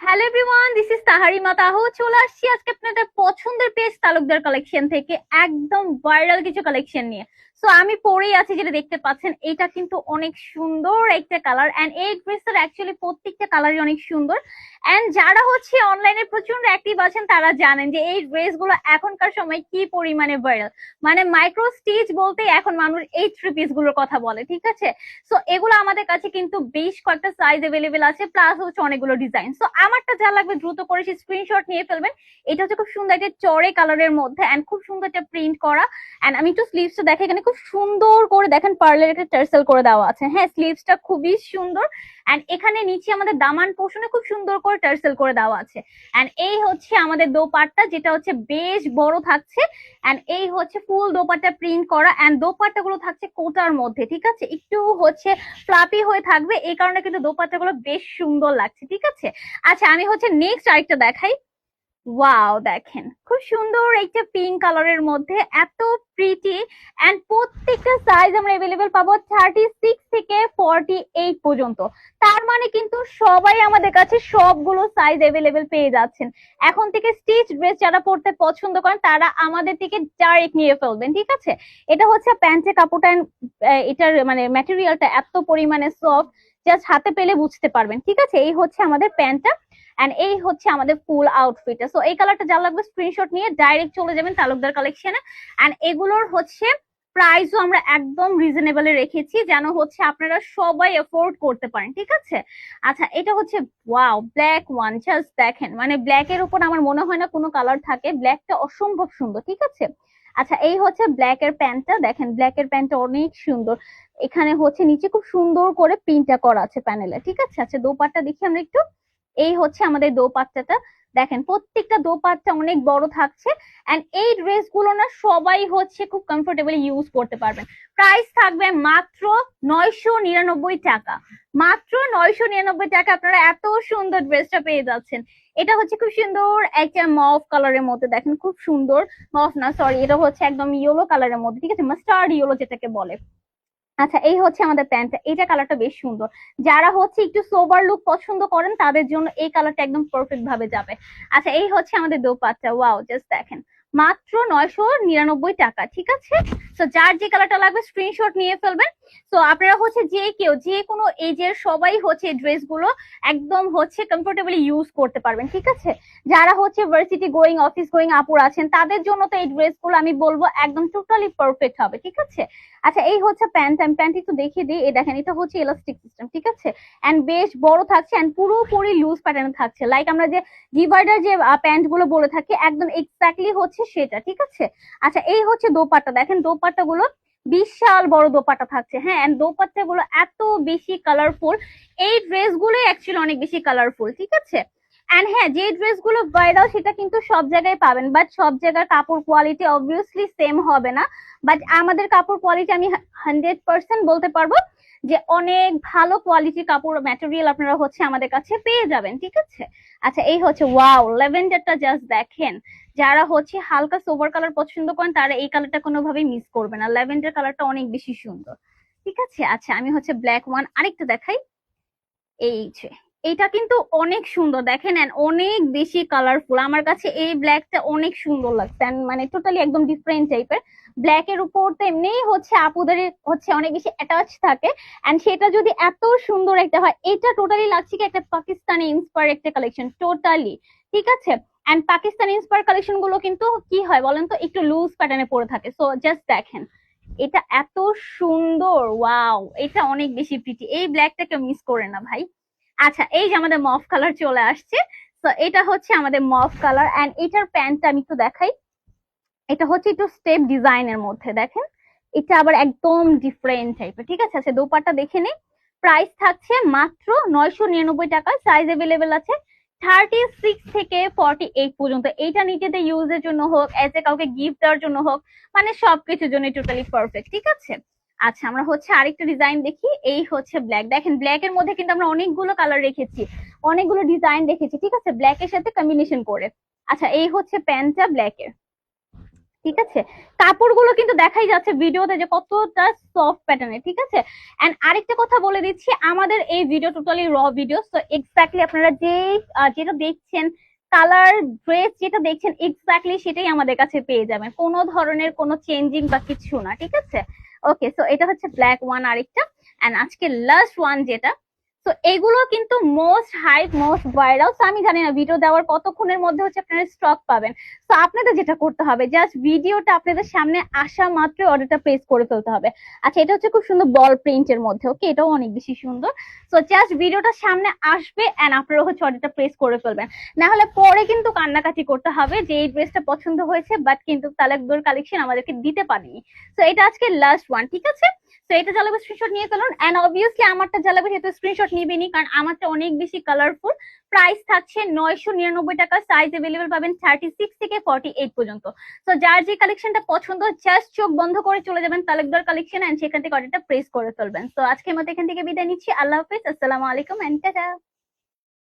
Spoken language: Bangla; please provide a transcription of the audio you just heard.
Hello everyone, this is Taharima Tahu. চলে আসছি আজকে আপনাদের পছন্দের পেজ তালুকদার কালেকশন থেকে একদম ভাইরাল কিছু কালেকশন নিয়ে। সো আমি পরেই আছি, যেটা দেখতে পাচ্ছেন এটা কিন্তু অনেক সুন্দর একটা কালার, এন্ড এই ড্রেসের অ্যাকচুয়ালি প্রত্যেকটা কালারই অনেক সুন্দর। এন্ড যারা হচ্ছে অনলাইনে প্রচন্ড অ্যাক্টিভ আছেন তারা জানেন যে এই ড্রেসগুলো এখনকার সময় কি পরিমাণে ভাইরাল। মানে মাইক্রো স্টিচ বলতে এখন মানুষ এই থ্রি পিস গুলোর কথা বলে, ঠিক আছে। সো এগুলো আমাদের কাছে কিন্তু বেশ কয়েকটা সাইজ এভেলেবেল আছে, প্লাস হচ্ছে অনেকগুলো ডিজাইন। সো আমারটা যা লাগবে দ্রুত করে স্ক্রিনশট নিয়ে ফেলবেন। এটা হচ্ছে খুব সুন্দর একটা চড়ে কালারের মধ্যে এন্ড খুব সুন্দর একটা প্রিন্ট করা। এন্ড আমি একটু স্লিভসটা দেখে, এখানে খুব সুন্দর করে দেখেন পার্লের একটা টার্সেল করে দেওয়া আছে। হ্যাঁ, স্লিভসটা খুবই সুন্দর। এন্ড এখানে নিচে আমাদের দামান পোর্শনে খুব সুন্দর করে টার্সেল করে দেওয়া আছে। এন্ড এই হচ্ছে আমাদের দোপাট্টা, যেটা হচ্ছে বেশ বড় থাকছে। এন্ড এই হচ্ছে ফুল দোপাট্টা প্রিন্ট করা, এন্ড দোপাট্টা গুলো থাকছে কোটার মধ্যে, ঠিক আছে। একটু হচ্ছে ফ্লাপি হয়ে থাকবে, এই কারণে কিন্তু দোপাট্টা গুলো বেশ সুন্দর লাগছে, ঠিক আছে। আচ্ছা, আমি হচ্ছে নেক্সট আরেকটা দেখাই। ওয়াও, দেখেন খুব সুন্দর একটা পিঙ্ক কালারের মধ্যে, এত প্রিটি। এন্ড প্রত্যেকটা সাইজ আমরা এভেলেবেল পাবো 36 থেকে 48 পর্যন্ত। তার মানে কিন্তু সবাই আমাদের কাছে সবগুলো সাইজ এভেলেবেল পেয়ে যাচ্ছেন। এখন থেকে স্টিচ ড্রেস যারা পড়তে পছন্দ করেন তারা আমাদের থেকে ডাইরেক্ট নিয়ে ফেলবেন, ঠিক আছে। এটা হচ্ছে প্যান্টের কাপড়টা, এটার মানে ম্যাটেরিয়ালটা এত পরিমাণে সফট, জাস্ট হাতে পেলে বুঝতে পারবেন, ঠিক আছে। এই হচ্ছে আমাদের প্যান্টটা, এন্ড এই হচ্ছে আমাদের ফুল আউটফিট। সো এই কালারটা যা লাগবে স্ক্রিনশট নিয়ে ডাইরেক্ট চলে যাবেন তালুকদার কালেকশনে। এন্ড এগুলোর হচ্ছে প্রাইসও আমরা একদম রিজনেবলে রেখেছি, যেন হচ্ছে আপনারা সবাই এফোর্ড করতে পারেন, ঠিক আছে। আচ্ছা, এটা হচ্ছে ওয়াও ব্ল্যাক ওয়ান, জাস্ট দেখেন, মানে ব্ল্যাক এর উপর আমার মনে হয় না কোনো কালার থাকে, ব্ল্যাকটা অসম্ভব সুন্দর, ঠিক আছে। আচ্ছা, এই হচ্ছে ব্ল্যাক এর প্যান্টটা, দেখেন ব্ল্যাক এর প্যান্টটা অনেক সুন্দর। এখানে হচ্ছে নিচে খুব সুন্দর করে প্রিন্টটা করা আছে প্যানেলে, ঠিক আছে। আচ্ছা, দোপাট্টা দেখি আমরা একটু। এই হচ্ছে আমাদের দোপাট্টাটা, দেখেন প্রত্যেকটা দোপাট্টা অনেক বড় থাকছে। এন্ড এই ড্রেস গুলো না সবাই হচ্ছে খুব কমফোর্টেবলি ইউজ করতে পারবেন। প্রাইস থাকবে মাত্র 999 টাকা। মাত্র 999 টাকা আপনারা এত সুন্দর ড্রেসটা পেয়ে যাচ্ছেন। এটা হচ্ছে খুব সুন্দর একটা মফ কালারের মধ্যে, দেখেন খুব সুন্দর। মফ না, সরি, এটা হচ্ছে একদম ইয়েলো কালারের মধ্যে, ঠিক আছে, মাস্টার্ড ইয়েলো যেটাকে বলে। আচ্ছা, এই হচ্ছে আমাদের প্যান্টটা, এইটা কালারটা বেশ সুন্দর। যারা হচ্ছে একটু সোবার লুক পছন্দ করেন তাদের জন্য এই কালারটা একদম পারফেক্ট ভাবে যাবে। আচ্ছা, এই হচ্ছে আমাদের দোপাট্টা, ওয়াও জাস্ট দেখেন, মাত্র 999 টাকা, ঠিক আছে। তো যার যে কালারটা লাগবে স্ক্রিনশট নিয়ে ফেলবেন। তো আপনারা হচ্ছে যে কেউ যে কোনো এজের সবাই হচ্ছে ড্রেস গুলো একদম হচ্ছে কমফোর্টেবলি ইউজ করতে পারবেন, ঠিক আছে। যারা হচ্ছে ভার্সিটি গোয়িং, অফিস গোয়িং আপুর আছেন তাদের জন্য তো এই ড্রেস গুলো আমি বলবো একদম টোটালি পারফেক্ট হবে, ঠিক আছে। আচ্ছা, এই হচ্ছে প্যান্ট, আমি প্যান্ট একটু দেখিয়ে দিই। এই দেখেন, এটা হচ্ছে ইলাস্টিক সিস্টেম, ঠিক আছে। এন্ড বেশ বড় থাকছে, এন্ড পুরোপুরি লুজ প্যাটার্ন থাকছে, লাইক আমরা যে ডিভাইডার যে প্যান্ট গুলো বলে থাকি একদম এক্স্যাক্টলি হচ্ছে সেটা, ঠিক আছে। আচ্ছা, এই হচ্ছে দোপাট্টা, দেখেন দোপাট্টা গুলো বিশাল বড় দোপাট্টা থাকছে। হ্যাঁ, এন্ড দোপাট্টা গুলো এত বেশি কালারফুল, এই ড্রেস গুলো অ্যাকচুয়ালি অনেক বেশি কালারফুল, ঠিক আছে। এন্ড হ্যাঁ, যে ড্রেস গুলো ভাইরাল সেটা কিন্তু সব জায়গায় পাবেন, বাট সব জায়গার কাপড় কোয়ালিটি অবভিয়াসলি সেম হবে না। বাট আমাদের কাপড় কোয়ালিটি আমি 100% বলতে পারবো যে অনেক ভালো কোয়ালিটির কাপড় ম্যাটেরিয়াল আপনারা হচ্ছে আমাদের কাছে পেয়ে যাবেন, ঠিক আছে। আচ্ছা, এই হচ্ছে ওয়াও ল্যাভেন্ডারটা, জাস্ট দেখেন, যারা হচ্ছে হালকা সোবার কালার পছন্দ করেন তারা এই কালারটা কোনোভাবেই মিস করবে না, ল্যাভেন্ডার কালারটা অনেক বেশি সুন্দর, ঠিক আছে। আচ্ছা, আমি হচ্ছে ব্ল্যাক ওয়ান আরেকটা দেখাই। এই যে এইটা কিন্তু অনেক সুন্দর, দেখেন and অনেক বেশি কালারফুল, আমার কাছে এই ব্ল্যাকটা অনেক সুন্দর লাগছে and মানে টোটালি একদম ডিফারেন্ট টাইপের। ব্ল্যাক এর উপর তো এমনিই হচ্ছে আপুদের হচ্ছে অনেক বেশি অ্যাটাচ থাকে, এন্ড সেটা যদি এত সুন্দর একটা হয়, এটা টোটালি লাগছে কি একটা পাকিস্তানি ইন্সপায়ার একটা কালেকশন টোটালি, ঠিক আছে। এন্ড পাকিস্তানি ইন্সপায়ার কালেকশন গুলো কিন্তু কি হয় বলেন তো, একটু লুজ প্যাটার্নে পড়ে থাকে। সো জাস্ট দেখেন, এটা এত সুন্দর, ওয়াও, এটা অনেক বেশি প্রিটি, এই ব্ল্যাকটাকে মিস করে না ভাই। আচ্ছা, এই যে আমাদের মফ কালার চলে আসছে। তো এটা হচ্ছে আমাদের মফ কালার, এন্ড এটার প্যান্টটা আমি একটু দেখাই। এটা হচ্ছে একটু স্টেপ ডিজাইনের মধ্যে, দেখেন এটা আবার একদম ডিফারেন্ট টাইপের, ঠিক আছে। আচ্ছা, দোপাট্টা দেখে নিই। প্রাইস থাকছে মাত্র 999 টাকা, সাইজ এভেলেবেল আছে 36 থেকে 48 পর্যন্ত। এইটা নিজেদের ইউজের জন্য হোক, এজ এ কাউকে গিফট দেওয়ার জন্য হোক, মানে সবকিছুর জন্য টোটালি পারফেক্ট, ঠিক আছে। আচ্ছা, আমরা হচ্ছে আরেকটা ডিজাইন দেখি। এই হচ্ছে ব্ল্যাক, দেখেন ব্ল্যাক এর মধ্যে কিন্তু আমরা অনেকগুলো কালার রেখেছি, অনেকগুলো ডিজাইন রেখেছি, ঠিক আছে, ব্ল্যাক এর সাথে কম্বিনেশন করে। আচ্ছা, এই হচ্ছে প্যান্টটা ব্ল্যাক এর, ঠিক আছে, কাপড়গুলো কিন্তু দেখাই যাচ্ছে ভিডিওতে যে কতটা সফট প্যাটার্নের। ঠিক আছে, এন্ড আরেকটা কথা বলে দিচ্ছি, আমাদের এই ভিডিও টোটালি র ভিডিও, তো এক্স্যাক্টলি আপনারা যেটা দেখছেন, কালার, ড্রেস যেটা দেখছেন এক্স্যাক্টলি সেটাই আমাদের কাছে পেয়ে যাবেন, কোনো ধরনের কোনো চেঞ্জিং বা কিছু না। ঠিক আছে, ওকে, সো এটা হচ্ছে ব্ল্যাক ওয়ান আরেকটা, এন্ড আজকে লাস্ট ওয়ান যেটা। তো এগুলো কিন্তু মোস্ট হাইপ, মোস্ট ভাইরাল। তো আমি জানি না ভিডিও দেওয়ার কতক্ষণের মধ্যে হচ্ছে আপনারা স্টক পাবেন। তো আপনাদের যেটা করতে হবে, জাস্ট ভিডিওটা আপনাদের সামনে আসা মাত্র অর্ডারটা প্লেস করে ফেলতে হবে। আচ্ছা, এটা হচ্ছে খুব সুন্দর বল প্রিন্টের মধ্যে, ওকে, এটাও অনেক বেশি সুন্দর। তো জাস্ট ভিডিওটা সামনে আসবে এন্ড আপনারা হচ্ছে অর্ডারটা প্লেস করে ফেলবেন, না হলে পরে কিন্তু কান্নাকাটি করতে হবে যে এই ড্রেসটা পছন্দ হয়েছে বাট কিন্তু তালাকদোর কালেকশন আমাদেরকে দিতে পারেনি। তো এটা আজকে লাস্ট ওয়ান। ঠিক আছে, তো এটা জ্বালাবে স্ক্রিনশট নিয়ে ফেলুন, এন্ড অবভিয়াসলি আমারটা জ্বালাবে যেহেতু স্ক্রিনশট নিবেনি, কারণ আমারটা অনেক বেশি কালারফুল। প্রাইস থাকছে 999 টাকা, সাইজ अवेलेबल পাবেন 36 থেকে 48 পর্যন্ত। তো যার যে কালেকশনটা পছন্দ, জাস্ট চোখ বন্ধ করে চলে যাবেন তালুকদার কালেকশন এন্ড সেখান থেকে অর্ডারটা প্রেস করে ফেলবেন। তো আজকের মতো এখান থেকে বিদায় নিচ্ছি, আল্লাহ হাফেজ, আসসালামু আলাইকুম এন্ড টাটা।